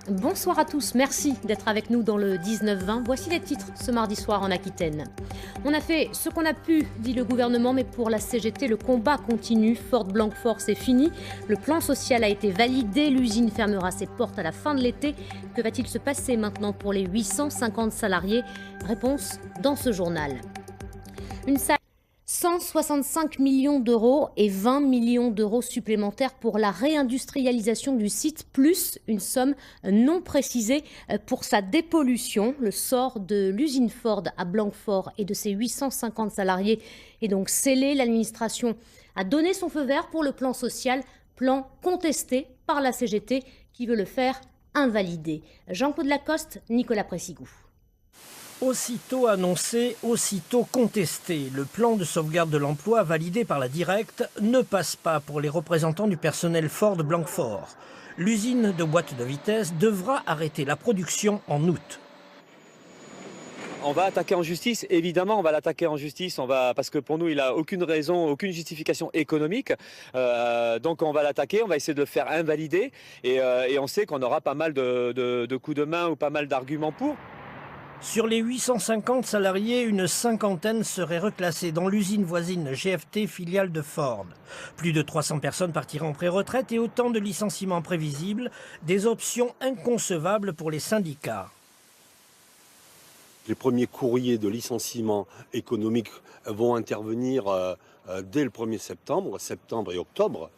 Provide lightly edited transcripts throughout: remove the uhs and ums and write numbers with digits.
Bonsoir à tous, merci d'être avec nous dans le 19-20. Voici les titres ce mardi soir en Aquitaine. On a fait ce qu'on a pu, dit le gouvernement, mais pour la CGT, le combat continue. Ford-Blanquefort, c'est fini. Le plan social a été validé. L'usine fermera ses portes à la fin de l'été. Que va-t-il se passer maintenant pour les 850 salariés? Réponse dans ce journal. Une salle 165 millions d'euros et 20 millions d'euros supplémentaires pour la réindustrialisation du site, plus une somme non précisée pour sa dépollution. Le sort de l'usine Ford à Blanquefort et de ses 850 salariés est donc scellé. L'administration a donné son feu vert pour le plan social, plan contesté par la CGT qui veut le faire invalider. Jean-Claude Lacoste, Nicolas Pressigou. Aussitôt annoncé, aussitôt contesté, le plan de sauvegarde de l'emploi validé par la Directe ne passe pas pour les représentants du personnel Ford Blanquefort. L'usine de boîtes de vitesse devra arrêter la production en août. On va attaquer en justice, évidemment on va l'attaquer en justice, parce que pour nous il n'a aucune raison, aucune justification économique. Donc on va l'attaquer, on va essayer de le faire invalider et on sait qu'on aura pas mal de coups de main ou pas mal d'arguments pour. Sur les 850 salariés, une cinquantaine seraient reclassés dans l'usine voisine GFT, filiale de Ford. Plus de 300 personnes partiront en pré-retraite et autant de licenciements prévisibles, des options inconcevables pour les syndicats. Les premiers courriers de licenciement économique vont intervenir dès le 1er septembre, septembre et octobre.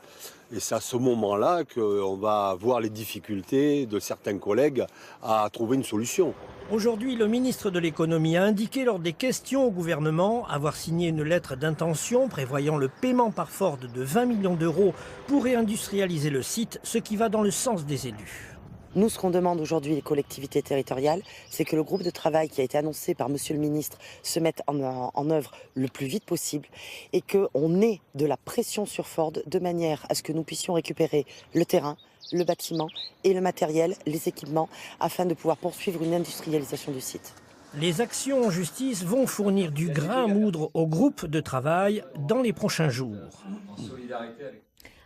Et c'est à ce moment-là qu'on va voir les difficultés de certains collègues à trouver une solution. Aujourd'hui, le ministre de l'économie a indiqué lors des questions au gouvernement avoir signé une lettre d'intention prévoyant le paiement par Ford de 20 millions d'euros pour réindustrialiser le site, ce qui va dans le sens des élus. Nous, ce qu'on demande aujourd'hui les collectivités territoriales, c'est que le groupe de travail qui a été annoncé par Monsieur le ministre se mette en œuvre le plus vite possible et qu'on ait de la pression sur Ford de manière à ce que nous puissions récupérer le terrain, le bâtiment et le matériel, les équipements, afin de pouvoir poursuivre une industrialisation du site. Les actions en justice vont fournir du grain à moudre au groupe de travail dans les prochains jours.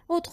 Autre